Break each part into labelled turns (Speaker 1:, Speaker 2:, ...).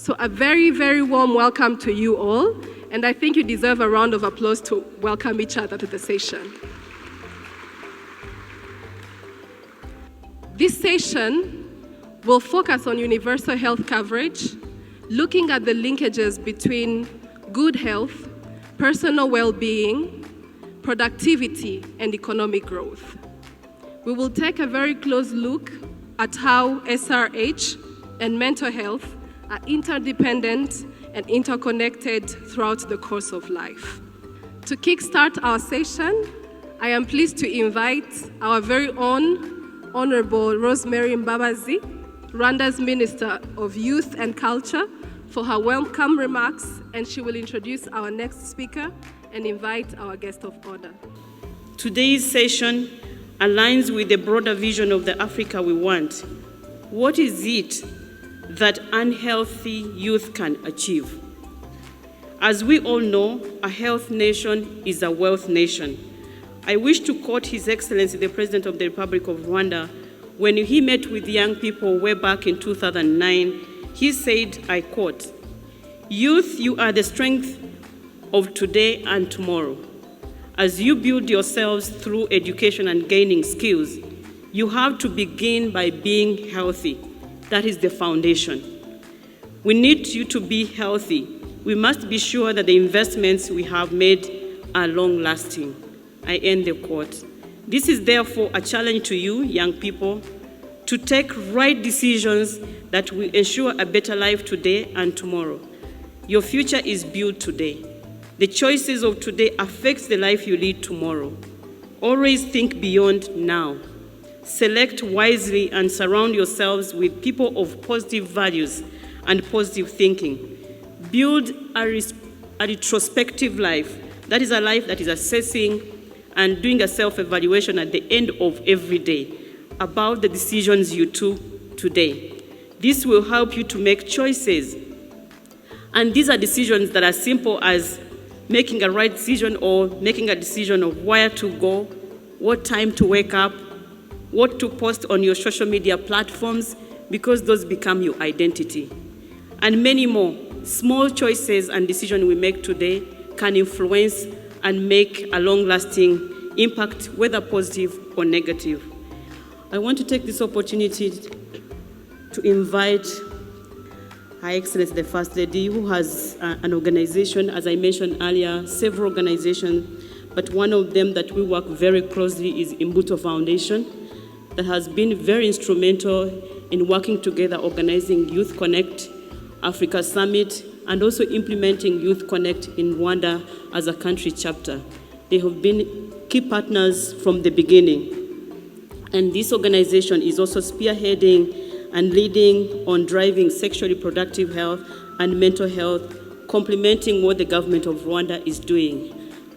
Speaker 1: So a very, very warm welcome to you all, and I think you deserve a round of applause to welcome each other to the session. This session will focus on universal health coverage, looking at the linkages between good health, personal well-being, productivity, and economic growth. We will take a very close look at how SRH and mental health are interdependent and interconnected throughout the course of life. To kickstart our session, I am pleased to invite our very own Honorable Rosemary Mbabazi, Rwanda's Minister of Youth and Culture, for her welcome remarks, and she will introduce our next speaker and invite our guest of honor.
Speaker 2: Today's session aligns with the broader vision of the Africa we want. What is it that unhealthy youth can achieve? As we all know, a health nation is a wealth nation. I wish to quote His Excellency, the President of the Republic of Rwanda, when he met with young people way back in 2009, he said, I quote, "Youth, you are the strength of today and tomorrow. As you build yourselves through education and gaining skills, you have to begin by being healthy. That is the foundation. We need you to be healthy. We must be sure that the investments we have made are long-lasting." I end the quote. This is therefore a challenge to you, young people, to take right decisions that will ensure a better life today and tomorrow. Your future is built today. The choices of today affect the life you lead tomorrow. Always think beyond now. Select wisely and surround yourselves with people of positive values and positive thinking. Build a retrospective life. That is a life that is assessing and doing a self-evaluation at the end of every day about the decisions you took today. This will help you to make choices. And these are decisions that are simple as making a right decision or making a decision of where to go, what time to wake up, what to post on your social media platforms, because those become your identity. And many more small choices and decisions we make today can influence and make a long-lasting impact, whether positive or negative. I want to take this opportunity to invite Her Excellency the First Lady, who has an organization, as I mentioned earlier, several organizations, but one of them that we work very closely is Imbuto Foundation, that has been very instrumental in working together, organizing YouthConnekt Africa Summit, and also implementing YouthConnekt in Rwanda as a country chapter. They have been key partners from the beginning. And this organization is also spearheading and leading on driving sexually reproductive health and mental health, complementing what the government of Rwanda is doing.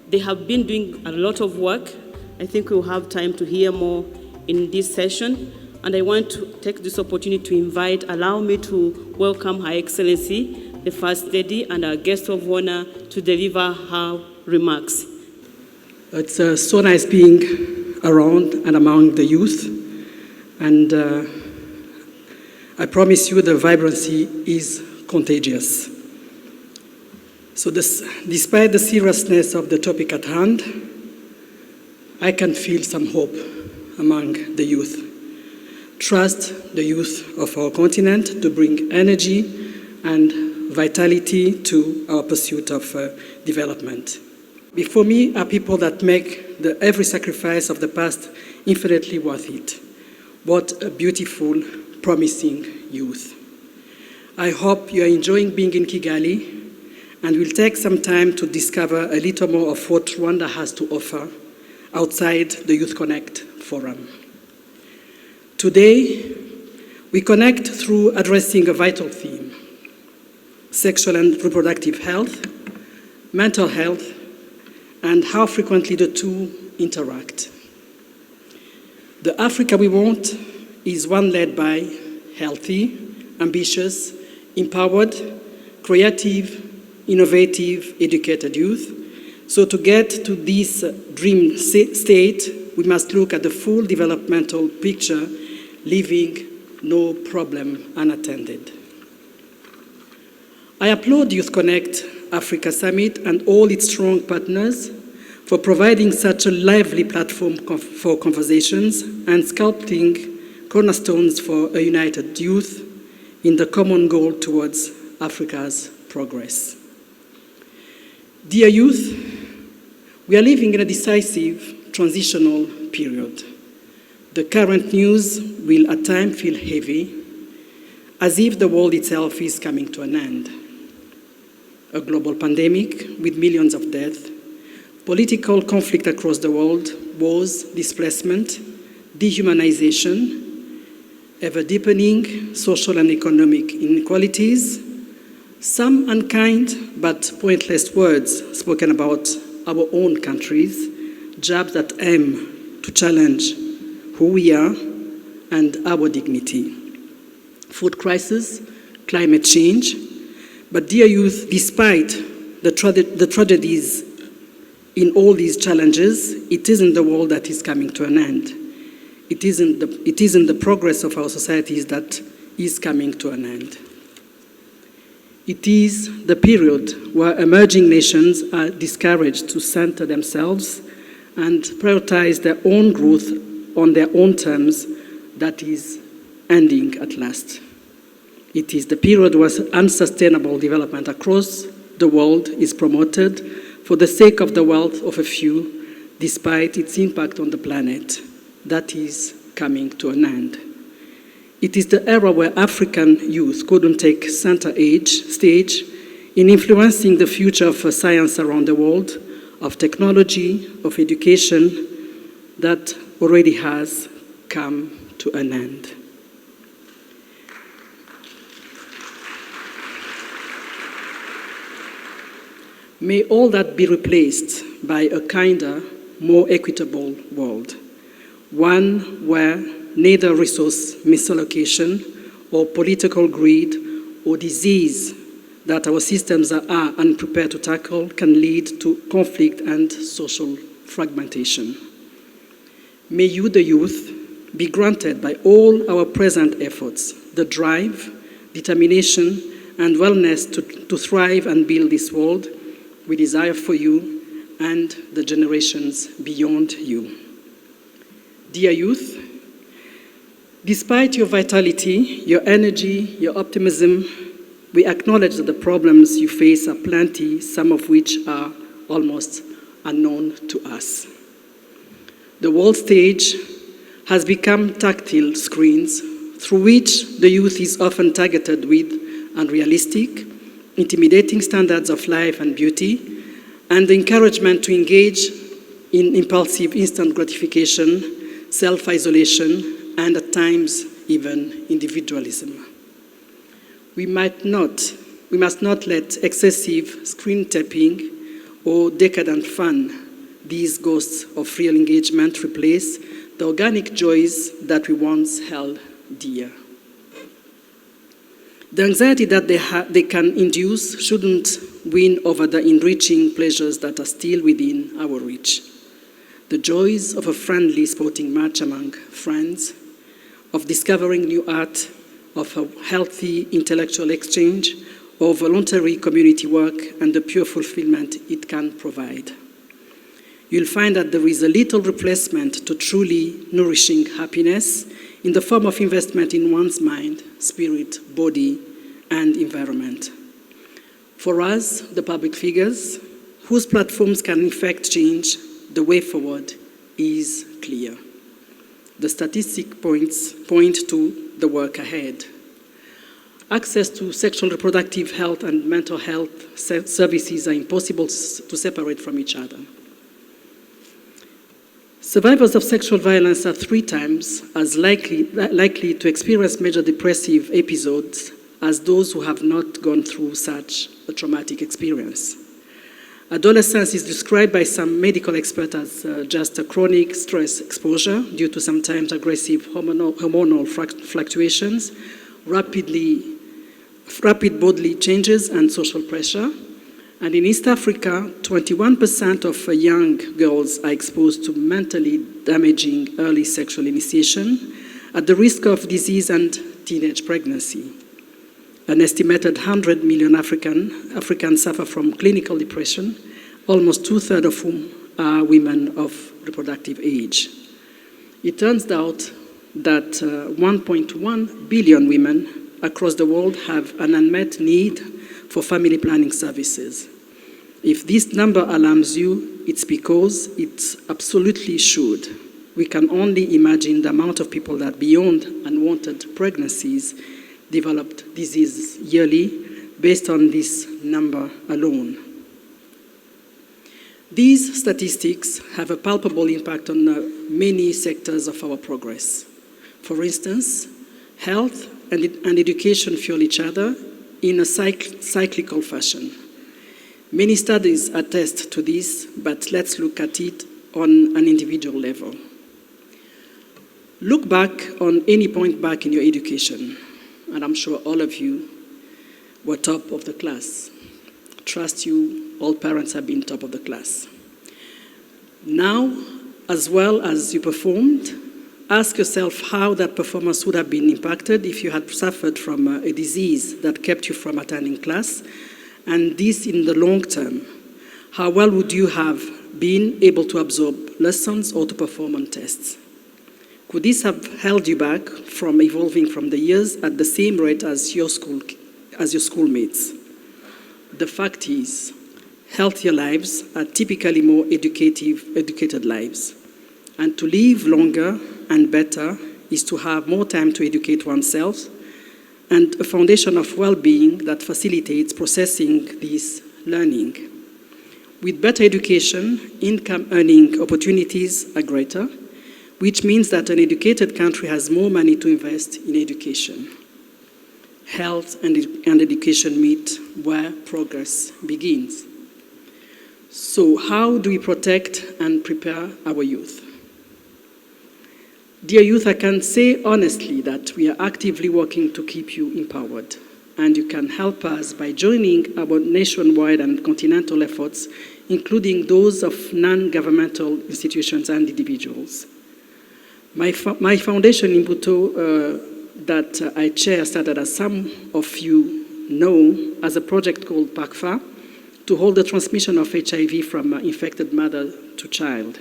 Speaker 2: They have been doing a lot of work. I think we'll have time to hear more in this session. And I want to take this opportunity to allow me to welcome Her Excellency, the First Lady, and our guest of honor to deliver her remarks.
Speaker 3: It's so nice being around and among the youth. And I promise you the vibrancy is contagious. So despite the seriousness of the topic at hand, I can feel some hope among the youth. Trust the youth of our continent to bring energy and vitality to our pursuit of development. Before me are people that make every sacrifice of the past infinitely worth it. What a beautiful, promising youth. I hope you are enjoying being in Kigali and will take some time to discover a little more of what Rwanda has to offer outside the YouthConnekt Forum. Today, we connect through addressing a vital theme: sexual and reproductive health, mental health, and how frequently the two interact. The Africa we want is one led by healthy, ambitious, empowered, creative, innovative, educated youth. So to get to this dream state, we must look at the full developmental picture, leaving no problem unattended. I applaud YouthConnekt Africa Summit and all its strong partners for providing such a lively platform for conversations and sculpting cornerstones for a united youth in the common goal towards Africa's progress. Dear youth, we are living in a decisive transitional period. The current news will at times feel heavy, as if the world itself is coming to an end. A global pandemic with millions of deaths, political conflict across the world, wars, displacement, dehumanization, ever-deepening social and economic inequalities, some unkind but pointless words spoken about our own countries, jabs that aim to challenge who we are and our dignity. Food crisis, climate change, but dear youth, despite the tragedies in all these challenges, it isn't the world that is coming to an end. It isn't the progress of our societies that is coming to an end. It is the period where emerging nations are discouraged to center themselves and prioritize their own growth on their own terms that is ending at last. It is the period where unsustainable development across the world is promoted for the sake of the wealth of a few, despite its impact on the planet. That is coming to an end. It is the era where African youth couldn't take center stage in influencing the future of science around the world, of technology, of education, that already has come to an end. May all that be replaced by a kinder, more equitable world, one where neither resource misallocation or political greed or disease that our systems are unprepared to tackle can lead to conflict and social fragmentation. May you, the youth, be granted by all our present efforts the drive, determination, and wellness to thrive and build this world we desire for you and the generations beyond you. Dear youth, despite your vitality, your energy, your optimism, we acknowledge that the problems you face are plenty, some of which are almost unknown to us. The world stage has become tactile screens through which the youth is often targeted with unrealistic, intimidating standards of life and beauty, and the encouragement to engage in impulsive instant gratification, self-isolation, and at times even individualism. We must not let excessive screen tapping or decadent fun, these ghosts of real engagement, replace the organic joys that we once held dear. The anxiety that they can induce shouldn't win over the enriching pleasures that are still within our reach. The joys of a friendly sporting match among friends, of discovering new art, of a healthy intellectual exchange, or voluntary community work, and the pure fulfillment it can provide. You'll find that there is a little replacement to truly nourishing happiness in the form of investment in one's mind, spirit, body, and environment. For us, the public figures, whose platforms can effect change, the way forward is clear. The statistics point to the work ahead. Access to sexual reproductive health and mental health services are impossible to separate from each other. Survivors of sexual violence are 3 times as likely to experience major depressive episodes as those who have not gone through such a traumatic experience. Adolescence is described by some medical experts as just a chronic stress exposure due to sometimes aggressive hormonal fluctuations, rapid bodily changes, and social pressure. And in East Africa, 21% of young girls are exposed to mentally damaging early sexual initiation at the risk of disease and teenage pregnancy. An estimated 100 million Africans suffer from clinical depression, almost 2/3 of whom are women of reproductive age. It turns out that 1.1 billion women across the world have an unmet need for family planning services. If this number alarms you, it's because it absolutely should. We can only imagine the amount of people that beyond unwanted pregnancies developed diseases yearly based on this number alone. These statistics have a palpable impact on many sectors of our progress. For instance, health and education fuel each other in a cyclical fashion. Many studies attest to this, but let's look at it on an individual level. Look back on any point back in your education, and I'm sure all of you were top of the class. Trust you, all parents have been top of the class. Now, as well as you performed, ask yourself how that performance would have been impacted if you had suffered from a disease that kept you from attending class, and this in the long term. How well would you have been able to absorb lessons or to perform on tests? Could this have held you back from evolving from the years at the same rate as your schoolmates? The fact is, healthier lives are typically more educated lives. And to live longer and better is to have more time to educate oneself and a foundation of well-being that facilitates processing this learning. With better education, income-earning opportunities are greater, which means that an educated country has more money to invest in education. Health and education meet where progress begins. So how do we protect and prepare our youth? Dear youth, I can say honestly that we are actively working to keep you empowered, and you can help us by joining our nationwide and continental efforts, including those of non-governmental institutions and individuals. My foundation, Imbuto, that I chair, started, as some of you know, as a project called PACFA to hold the transmission of HIV from infected mother to child.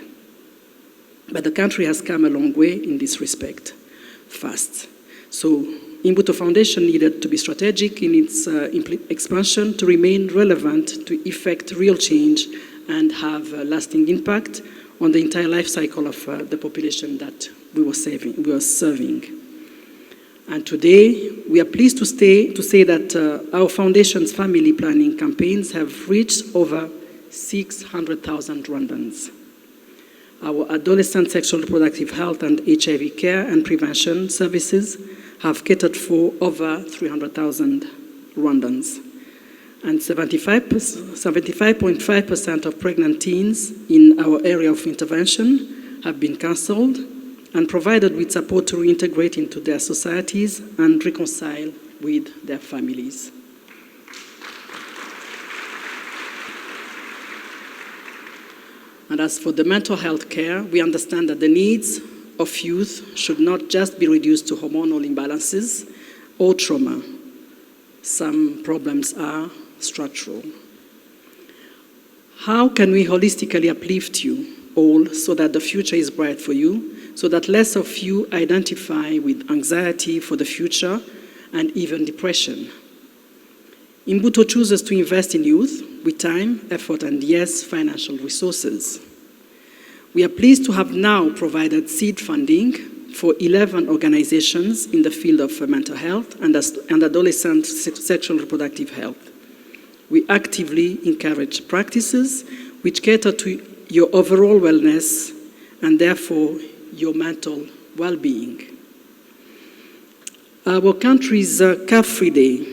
Speaker 3: But the country has come a long way in this respect, fast. So Imbuto Foundation needed to be strategic in its expansion to remain relevant, to effect real change and have a lasting impact on the entire life cycle of the population that we were serving. And today, we are pleased to say that our foundation's family planning campaigns have reached over 600,000 Rwandans. Our adolescent sexual reproductive health and HIV care and prevention services have catered for over 300,000 Rwandans. And 75.5% of pregnant teens in our area of intervention have been counseled and provided with support to reintegrate into their societies and reconcile with their families. And as for the mental health care, we understand that the needs of youth should not just be reduced to hormonal imbalances or trauma. Some problems are structural. How can we holistically uplift you all so that the future is bright for you, so that less of you identify with anxiety for the future and even depression? Imbuto chooses to invest in youth with time, effort, and yes, financial resources. We are pleased to have now provided seed funding for 11 organizations in the field of mental health and adolescent sexual reproductive health. We actively encourage practices which cater to your overall wellness and therefore your mental well-being. Our country's Car-Free Day,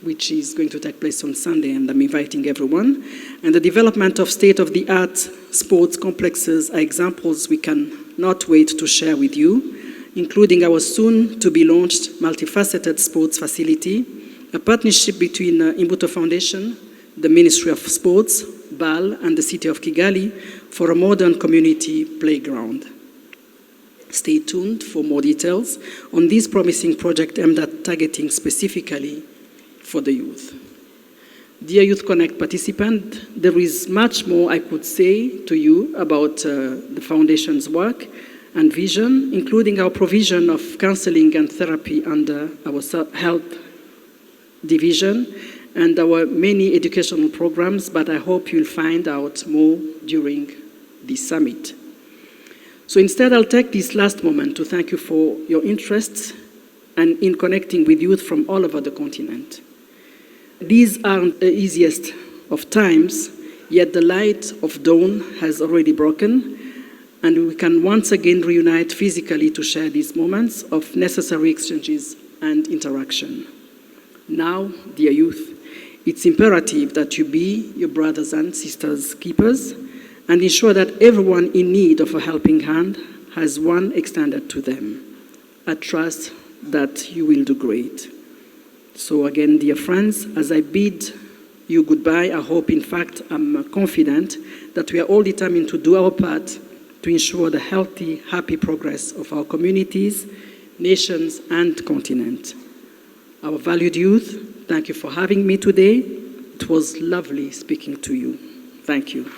Speaker 3: which is going to take place on Sunday, and I'm inviting everyone, and the development of state-of-the-art sports complexes are examples we cannot wait to share with you, including our soon-to-be-launched multifaceted sports facility, a partnership between Imbuto Foundation, the Ministry of Sports, BAL, and the city of Kigali for a modern community playground. Stay tuned for more details on this promising project aimed at targeting specifically for the youth. Dear YouthConnekt participant, there is much more I could say to you about the Foundation's work and vision, including our provision of counseling and therapy under our health division and our many educational programs, but I hope you'll find out more during this summit. So instead, I'll take this last moment to thank you for your interest and in connecting with youth from all over the continent. These aren't the easiest of times, yet the light of dawn has already broken, and we can once again reunite physically to share these moments of necessary exchanges and interaction. Now, dear youth, it's imperative that you be your brothers and sisters keepers and ensure that everyone in need of a helping hand has one extended to them. I trust that you will do great. So again, dear friends, as I bid you goodbye, I hope, in fact, I'm confident that we are all determined to do our part to ensure the healthy, happy progress of our communities, nations, and continent. Our valued youth, thank you for having me today. It was lovely speaking to you. Thank you.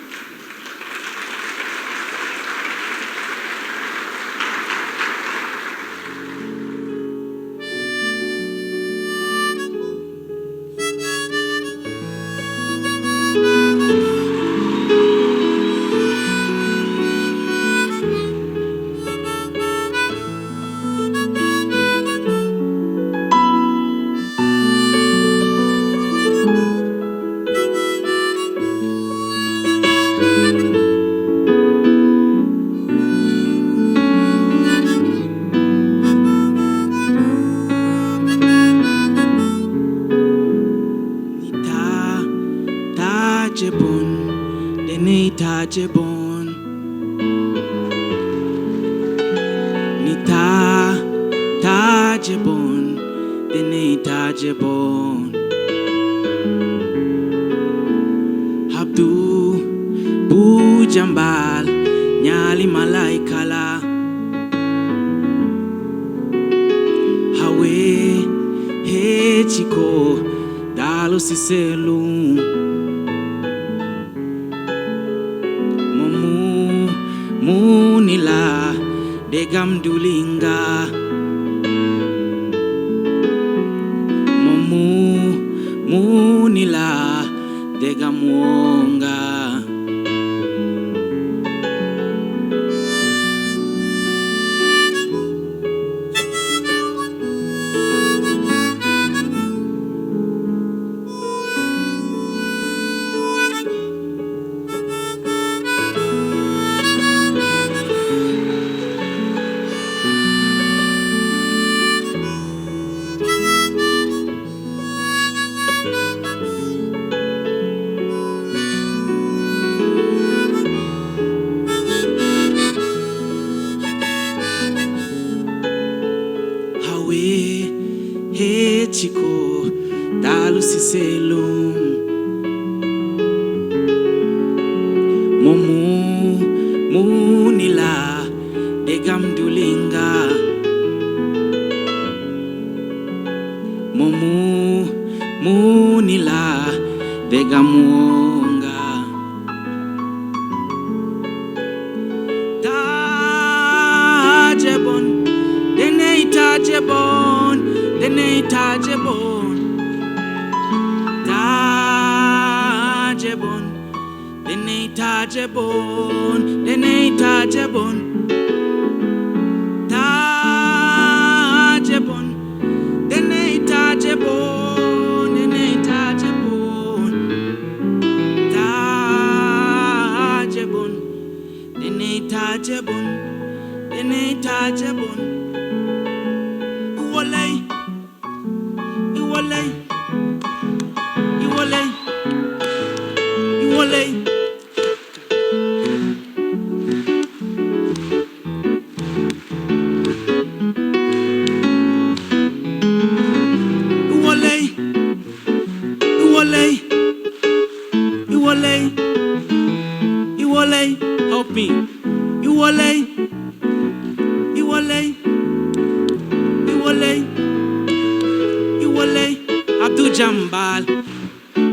Speaker 4: atujambal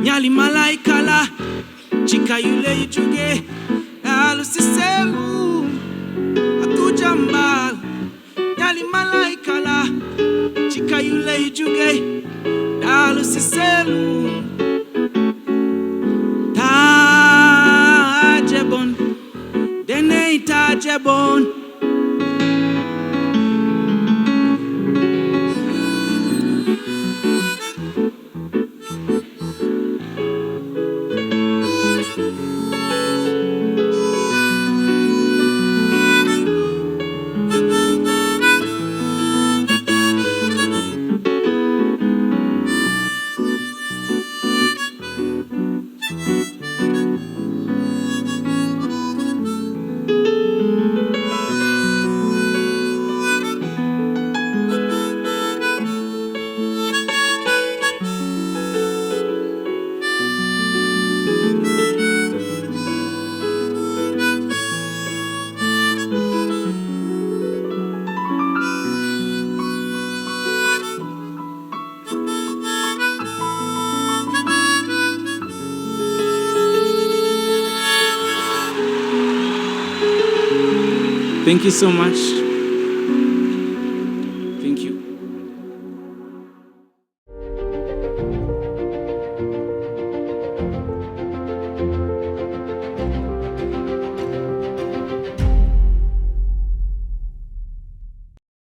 Speaker 4: nyali malaikala chika yule ijuge alusiselu atujambal nyali malaikala chika yule ijuge alusiselu tajebon dene tajebon. Thank you so much.